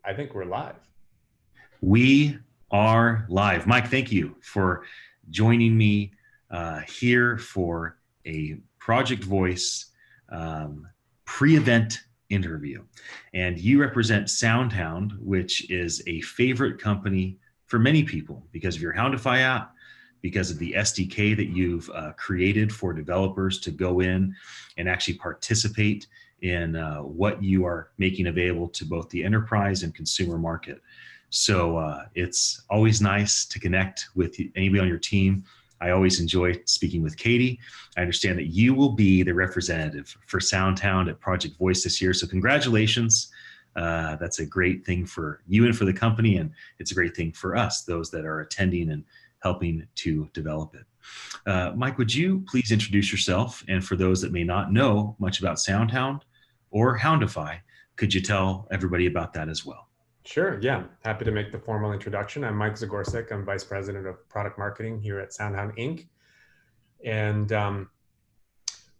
I think we're live. We are live. Mike, thank you for joining me here for a Project Voice pre-event interview. And you represent Soundhound, which is a favorite company for many people because of your Houndify app, because of the SDK that you've created for developers to go in and actually participate in what you are making available to both the enterprise and consumer market. So it's always nice to connect with anybody on your team. I always enjoy speaking with Katie. I understand that you will be the representative for Soundhound at Project Voice this year. So congratulations. That's a great thing for you and for the company. And it's a great thing for us, those that are attending and helping to develop it. Mike, would you please introduce yourself? And for those that may not know much about Soundhound or Houndify, could you tell everybody about that as well? Sure, yeah. Happy to make the formal introduction. I'm Mike Zagorsek. I'm Vice President of Product Marketing here at Soundhound Inc. And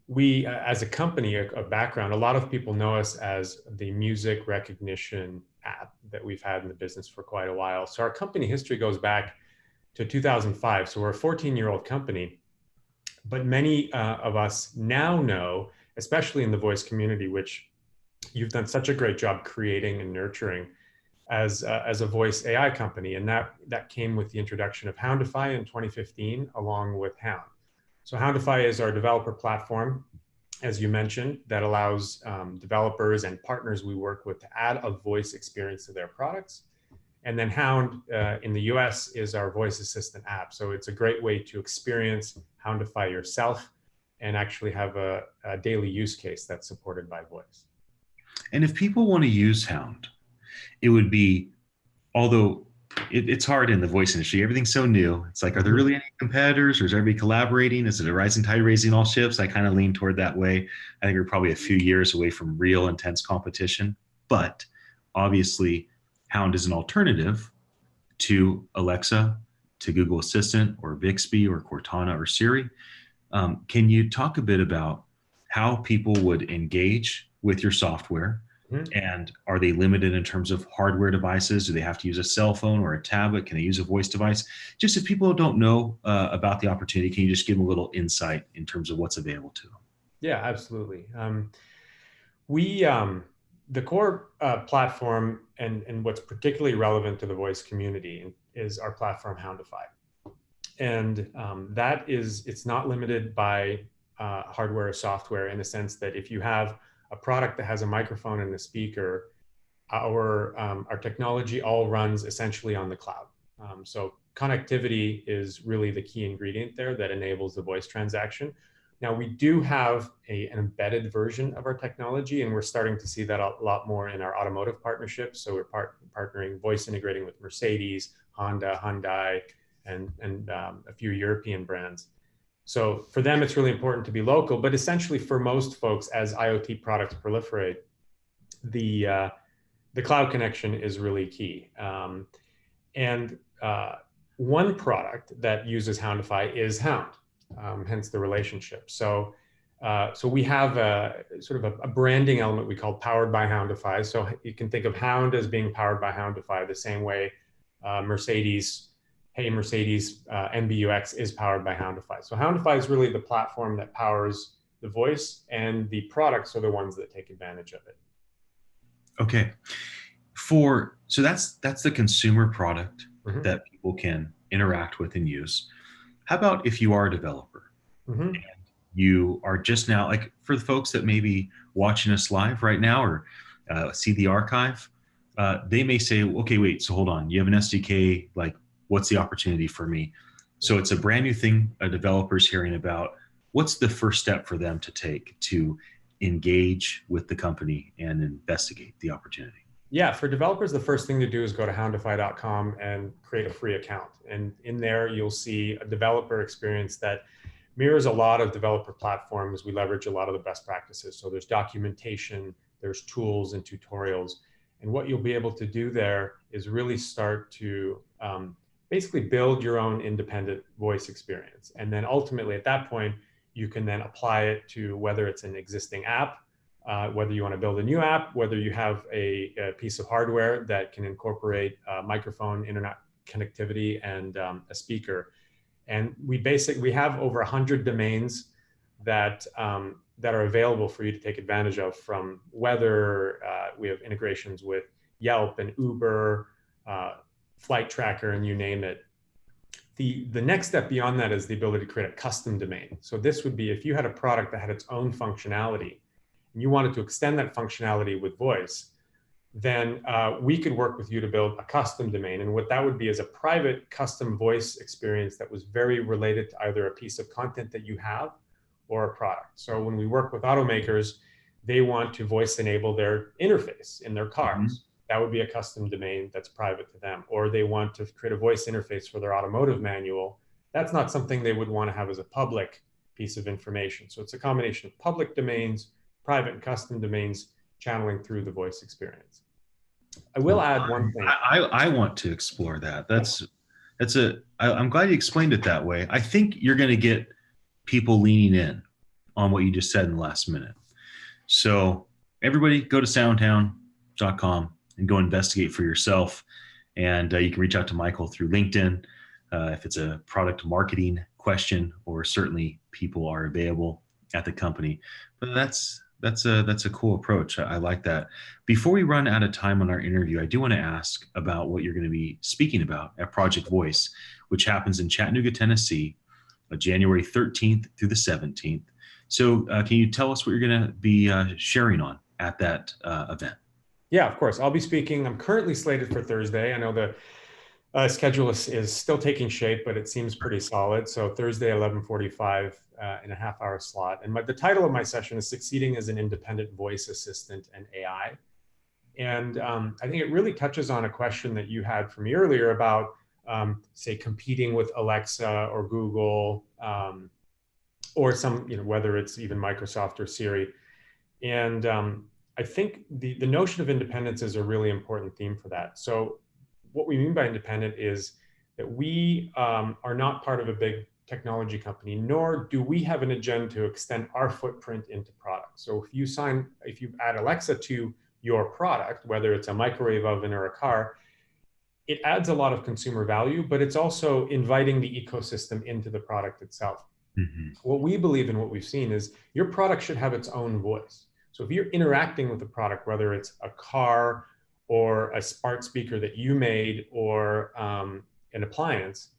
we, as a company, a background, a lot of people know us as the music recognition app that we've had in the business for quite a while. So our company history goes back to 2005. So we're a 14-year-old company. But many of us now know, especially in the voice community, which you've done such a great job creating and nurturing, as a voice AI company. And that came with the introduction of Houndify in 2015, along with Hound. So Houndify is our developer platform, as you mentioned, that allows developers and partners we work with to add a voice experience to their products. And then Hound in the US is our voice assistant app. So it's a great way to experience Houndify yourself and actually have a daily use case that's supported by voice. And if people want to use Hound, it would be, although it's hard in the voice industry, everything's so new. It's like, are there really any competitors, or is everybody collaborating? Is it a rising tide raising all ships? I kind of lean toward that way. I think we're probably a few years away from real intense competition, but obviously Hound is an alternative to Alexa, to Google Assistant or Bixby or Cortana or Siri. Can you talk a bit about how people would engage with your software? And are they limited in terms of hardware devices? Do they have to use a cell phone or a tablet? Can they use a voice device? Just if people don't know about the opportunity, can you just give them a little insight in terms of what's available to them? Yeah, absolutely. The core platform and what's particularly relevant to the voice community is our platform Houndify. And it's not limited by hardware or software, in the sense that if you have a product that has a microphone and a speaker, our technology all runs essentially on the cloud. So connectivity is really the key ingredient there that enables the voice transaction. Now, we do have an embedded version of our technology, and we're starting to see that a lot more in our automotive partnerships. So we're partnering, voice integrating with Mercedes, Honda, Hyundai, and a few European brands. So for them, it's really important to be local, but essentially for most folks, as IoT products proliferate, the cloud connection is really key. One product that uses Houndify is Hound, hence the relationship. So we have a sort of a branding element we call Powered by Houndify. So you can think of Hound as being powered by Houndify, the same way Mercedes MBUX is powered by Houndify. So Houndify is really the platform that powers the voice, and the products are the ones that take advantage of it. Okay. So that's the consumer product that people can interact with and use. How about if you are a developer and you are just now, like for the folks that may be watching us live right now or see the archive, they may say, okay, wait, so hold on. You have an SDK, like what's the opportunity for me? So it's a brand new thing a developer's hearing about. What's the first step for them to take to engage with the company and investigate the opportunity? Yeah, for developers, the first thing to do is go to houndify.com and create a free account. And in there, you'll see a developer experience that mirrors a lot of developer platforms. We leverage a lot of the best practices. So there's documentation, there's tools and tutorials. And what you'll be able to do there is really start to basically build your own independent voice experience. And then ultimately at that point, you can then apply it to whether it's an existing app whether you want to build a new app, whether you have a piece of hardware that can incorporate microphone, internet connectivity, and a speaker. And we have over 100 domains that that are available for you to take advantage of, from weather. We have integrations with Yelp and Uber, Flight Tracker, and you name it. The next step beyond that is the ability to create a custom domain. So this would be if you had a product that had its own functionality and you wanted to extend that functionality with voice, then we could work with you to build a custom domain. And what that would be is a private custom voice experience that was very related to either a piece of content that you have or a product. So when we work with automakers, they want to voice enable their interface in their cars. Mm-hmm. That would be a custom domain that's private to them. Or they want to create a voice interface for their automotive manual. That's not something they would want to have as a public piece of information. So it's a combination of public domains, private and custom domains, channeling through the voice experience. I will add one thing. I want to explore that. I'm glad you explained it that way. I think you're going to get people leaning in on what you just said in the last minute. So everybody go to soundhound.com and go investigate for yourself. And you can reach out to Michael through LinkedIn if it's a product marketing question, or certainly people are available at the company. But that's a cool approach. I like that. Before we run out of time on our interview, I do want to ask about what you're going to be speaking about at Project Voice, which happens in Chattanooga, Tennessee, January 13th through the 17th. So can you tell us what you're going to be sharing on at that event? Yeah, of course. I'll be speaking. I'm currently slated for Thursday. I know the schedule is still taking shape, but it seems pretty solid. So Thursday, 11:45 in a half-hour slot. And the title of my session is Succeeding as an Independent Voice Assistant and AI. And I think it really touches on a question that you had from me earlier about, say, competing with Alexa or Google, or some, whether it's even Microsoft or Siri. And I think the notion of independence is a really important theme for that. So what we mean by independent is that we are not part of a big technology company, nor do we have an agenda to extend our footprint into products. So if you add Alexa to your product, whether it's a microwave oven or a car, it adds a lot of consumer value, but it's also inviting the ecosystem into the product itself. Mm-hmm. What we believe and what we've seen is your product should have its own voice. So if you're interacting with the product, whether it's a car or a smart speaker that you made, or an appliance,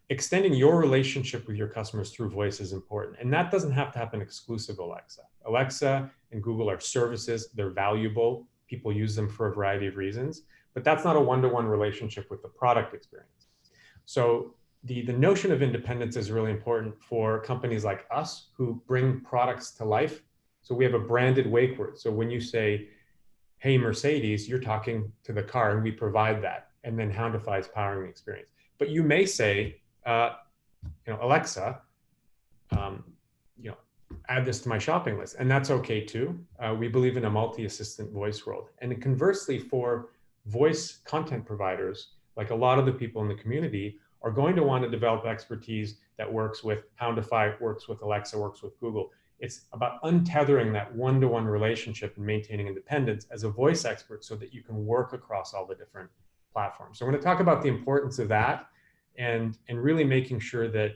extending your relationship with your customers through voice is important. And that doesn't have to happen exclusive to Alexa. Alexa and Google are services. They're valuable. People use them for a variety of reasons, but that's not a one-to-one relationship with the product experience. So the notion of independence is really important for companies like us who bring products to life. So we have a branded wake word. So when you say, hey, Mercedes, you're talking to the car, and we provide that. And then Houndify is powering the experience. But you may say, Alexa, add this to my shopping list. And that's okay too. We believe in a multi-assistant voice world. And conversely, for voice content providers, like a lot of the people in the community are going to want to develop expertise that works with Houndify, works with Alexa, works with Google. It's about untethering that one-to-one relationship and maintaining independence as a voice expert so that you can work across all the different platforms. So we're going to talk about the importance of that and really making sure that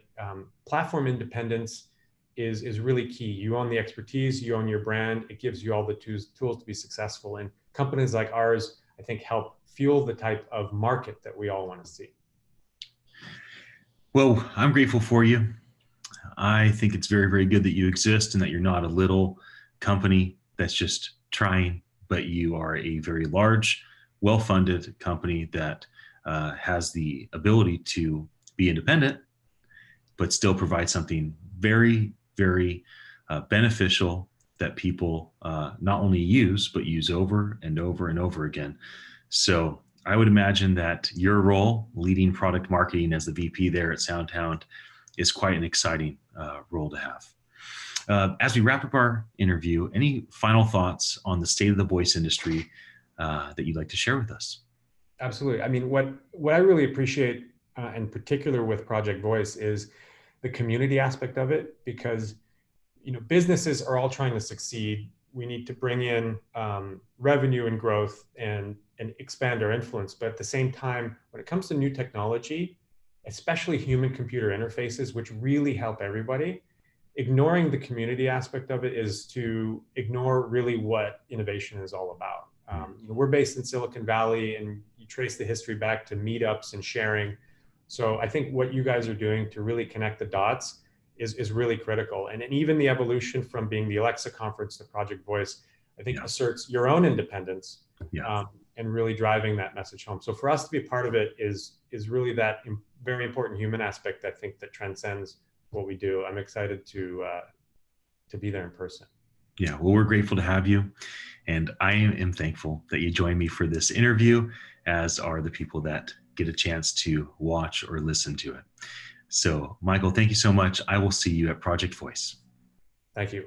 platform independence is really key. You own the expertise, you own your brand. It gives you all the tools to be successful. And companies like ours, I think, help fuel the type of market that we all want to see. Well, I'm grateful for you. I think it's very, very good that you exist and that you're not a little company that's just trying, but you are a very large, well-funded company that has the ability to be independent, but still provide something very, very beneficial that people not only use, but use over and over and over again. So I would imagine that your role leading product marketing as the VP there at Soundhound is quite an exciting role to have. As we wrap up our interview, any final thoughts on the state of the voice industry that you'd like to share with us? Absolutely. I mean, what I really appreciate, in particular with Project Voice, is the community aspect of it, because businesses are all trying to succeed we need to bring in revenue and growth and expand our influence. But at the same time, when it comes to new technology, especially human-computer interfaces, which really help everybody, ignoring the community aspect of it is to ignore really what innovation is all about. We're based in Silicon Valley, and you trace the history back to meetups and sharing. So I think what you guys are doing to really connect the dots is really critical. And even the evolution from being the Alexa conference to Project Voice, I think asserts your own independence and really driving that message home. So for us to be a part of it is really that very important human aspect, I think, that transcends what we do. I'm excited to be there in person. Yeah, well, we're grateful to have you. And I am thankful that you joined me for this interview, as are the people that get a chance to watch or listen to it. So, Michael, thank you so much. I will see you at Project Voice. Thank you.